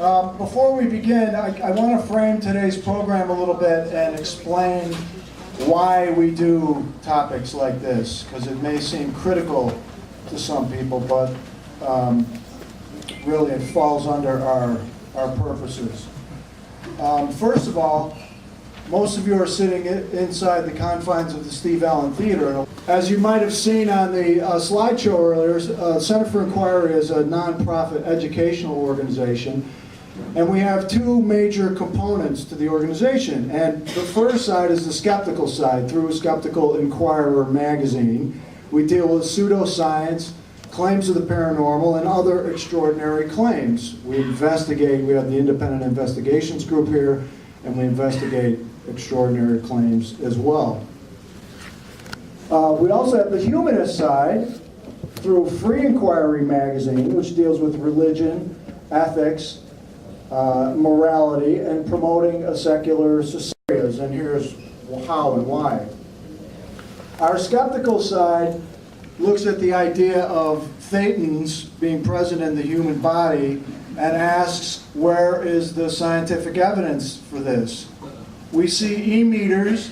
Before we begin, I want to frame today's program a little bit and explain why we do topics like this, because it may seem critical to some people, but really it falls under our purposes. First of all, most of you are sitting inside the confines of the Steve Allen Theater. As you might have seen on the slideshow earlier, Center for Inquiry is a nonprofit educational organization, and we have two major components to the organization. And the first side is the skeptical side. Through Skeptical Inquirer magazine, we deal with pseudoscience, claims of the paranormal, and other extraordinary claims. We investigate, we have the independent investigations group here, and we investigate extraordinary claims as well. We also have the humanist side through Free Inquiry magazine, which deals with religion, ethics, morality, and promoting a secular society. And here's how and why. Our skeptical side looks at the idea of thetans being present in the human body and asks, where is the scientific evidence for this? We see e-meters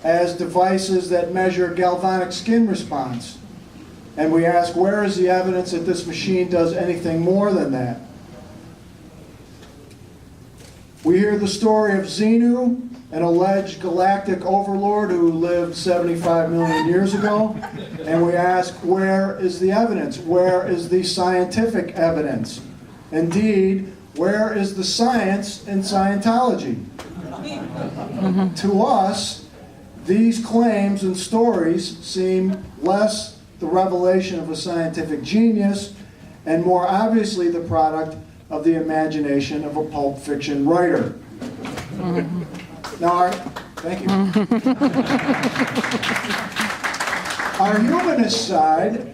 as devices that measure galvanic skin response. And we ask, where is the evidence that this machine does anything more than that? We hear the story of Xenu, an alleged galactic overlord who lived 75 million years ago, and we ask, where is the evidence? Where is the scientific evidence? Indeed, where is the science in Scientology? To us, these claims and stories seem less the revelation of a scientific genius and more obviously the product of the imagination of a pulp fiction writer. Now, thank you. Our humanist side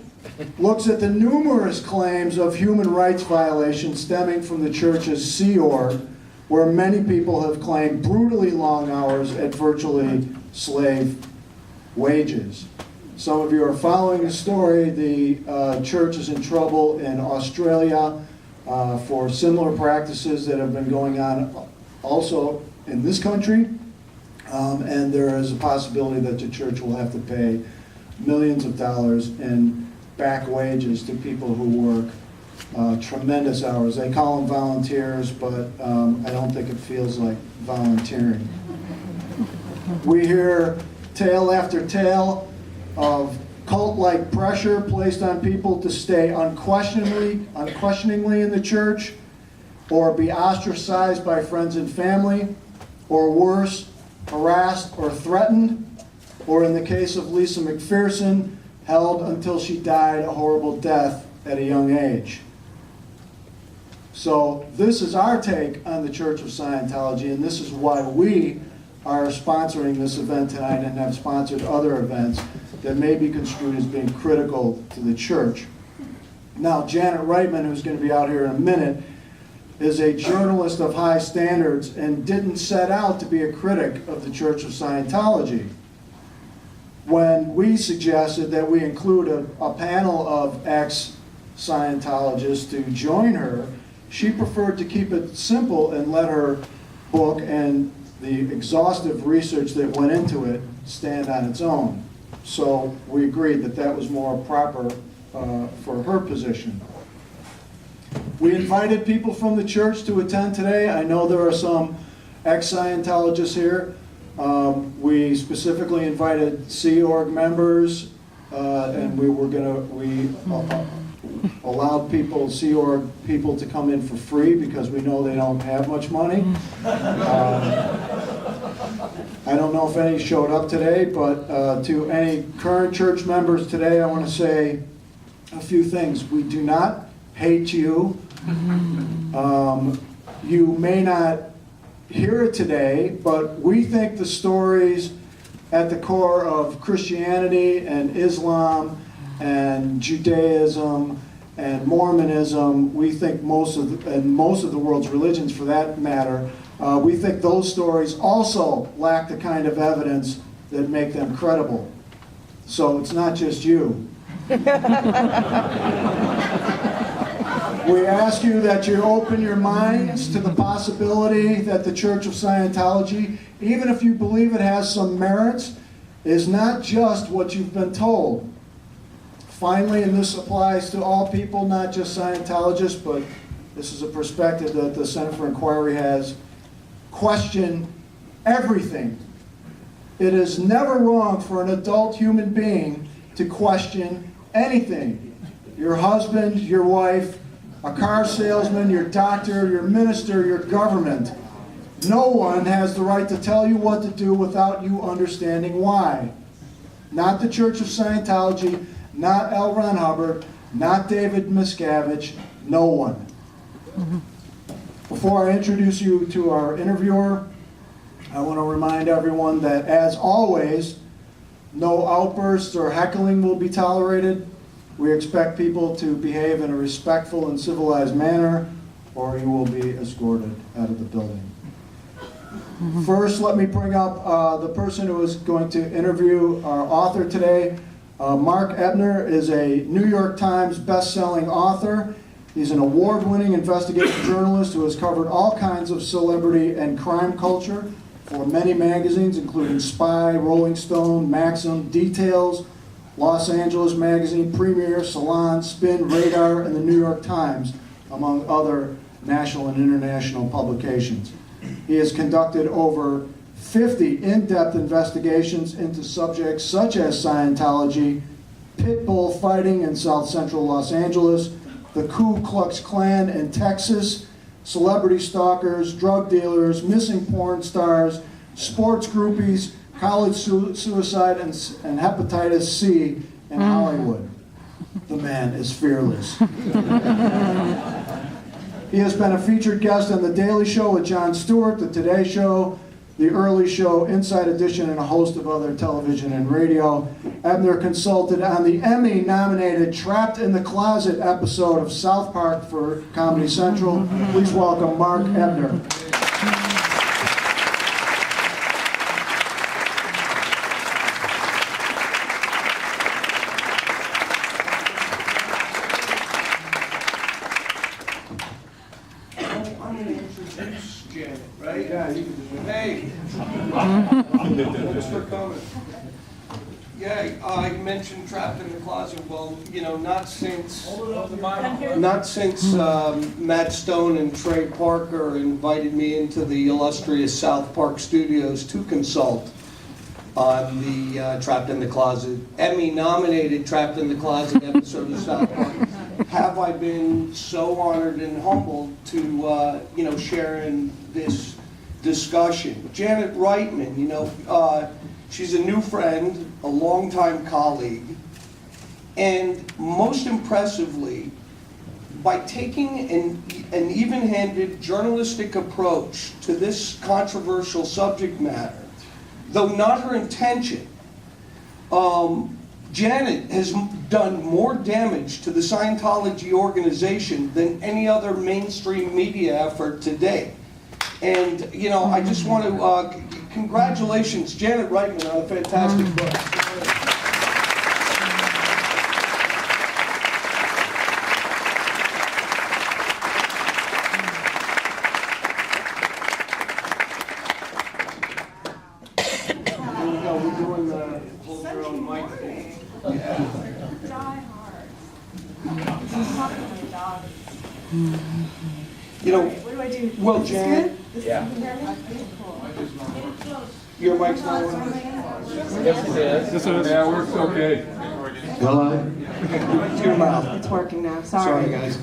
looks at the numerous claims of human rights violations stemming from the church's Sea Org, where many people have claimed brutally long hours at virtually slave wages. Some of you are following the story. The church is in trouble in Australia for similar practices that have been going on also in this country, and there is a possibility that the church will have to pay millions of dollars in back wages to people who work tremendous hours. They call them volunteers, but I don't think it feels like volunteering. We hear tale after tale of cult-like pressure placed on people to stay unquestioningly in the church, or be ostracized by friends and family, or worse, harassed or threatened, or in the case of Lisa McPherson, held until she died a horrible death at a young age. So this is our take on the Church of Scientology, and this is why we are sponsoring this event tonight and have sponsored other events that may be construed as being critical to the church. Now, Janet Reitman, who's going to be out here in a minute, is a journalist of high standards and didn't set out to be a critic of the Church of Scientology. When we suggested that we include a panel of ex-Scientologists to join her, she preferred to keep it simple and let her book and the exhaustive research that went into it stand on its own. So we agreed that that was more proper for her position. We invited people from the church to attend today. I know there are some ex-Scientologists here. We specifically invited Sea Org members, and we allowed Sea Org people to come in for free because we know they don't have much money. I don't know if any showed up today, but to any current church members today, I want to say a few things. We do not hate you. You may not hear it today, but we think the stories at the core of Christianity and Islam and Judaism and Mormonism, we think most of the world's religions for that matter, we think those stories also lack the kind of evidence that make them credible. So it's not just you. We ask you that you open your minds to the possibility that the Church of Scientology, even if you believe it has some merits, is not just what you've been told. Finally, and this applies to all people, not just Scientologists, but this is a perspective that the Center for Inquiry has, question everything. It is never wrong for an adult human being to question anything. Your husband, your wife, a car salesman, your doctor, your minister, your government. No one has the right to tell you what to do without you understanding why. Not the Church of Scientology, not L. Ron Hubbard, not David Miscavige, no one. Before I introduce you to our interviewer, I want to remind everyone that, as always, no outbursts or heckling will be tolerated. We expect people to behave in a respectful and civilized manner, or you will be escorted out of the building. First, let me bring up the person who is going to interview our author today. Mark Ebner is a New York Times best-selling author. He's an award-winning investigative journalist who has covered all kinds of celebrity and crime culture for many magazines, including Spy, Rolling Stone, Maxim, Details, Los Angeles Magazine, Premiere, Salon, Spin, Radar, and the New York Times, among other national and international publications. He has conducted over 50 in-depth investigations into subjects such as Scientology, pit bull fighting in South Central Los Angeles, the Ku Klux Klan in Texas, celebrity stalkers, drug dealers, missing porn stars, sports groupies, college suicide, and hepatitis C in Hollywood. The man is fearless. He has been a featured guest on The Daily Show with Jon Stewart, The Today Show, The Early Show, Inside Edition, and a host of other television and radio. Ebner consulted on the Emmy-nominated Trapped in the Closet episode of South Park for Comedy Central. Please welcome Mark Ebner. Thanks for coming. Yeah, I mentioned Trapped in the Closet. Well, you know, not since Matt Stone and Trey Parker invited me into the illustrious South Park studios to consult on the Trapped in the Closet, Emmy-nominated Trapped in the Closet episode of South Park. Have I been so honored and humbled to, share in this discussion. Janet Reitman, she's a new friend, a longtime colleague, and most impressively, by taking an even-handed journalistic approach to this controversial subject matter, though not her intention, Janet has done more damage to the Scientology organization than any other mainstream media effort to date. And, I just want to, congratulations, Janet Reitman, on a fantastic book. We're doing the hold your own mic thing. Yeah. Die hard. He's talking to my dog. What do I do? Well, Is Janet, this good? yeah. You can hear me? Cool. Your mic's not on. Yes, it is. Yeah, it works okay. Hello? To your mouth. It's working now. Sorry, guys.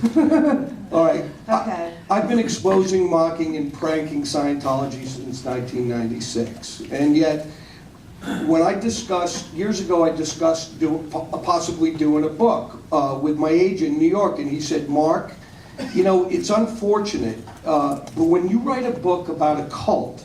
All right. Okay. I've been exposing, mocking, and pranking Scientology since 1996. And yet, when years ago I discussed possibly doing a book with my agent in New York, and he said, Mark, it's unfortunate, but when you write a book about a cult,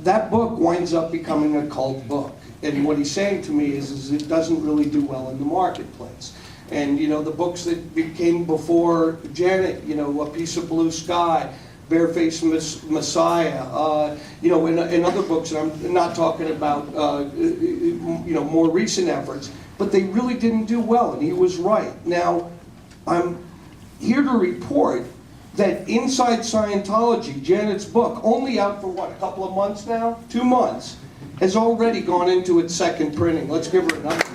that book winds up becoming a cult book. And what he's saying to me is it doesn't really do well in the marketplace. And, the books that came before Janet, A Piece of Blue Sky, Barefaced Messiah, in other books, and I'm not talking about, more recent efforts, but they really didn't do well, and he was right. Now, I'm here to report that Inside Scientology, Janet's book, only out for what, a couple of months now? 2 months, has already gone into its second printing. Let's give her another.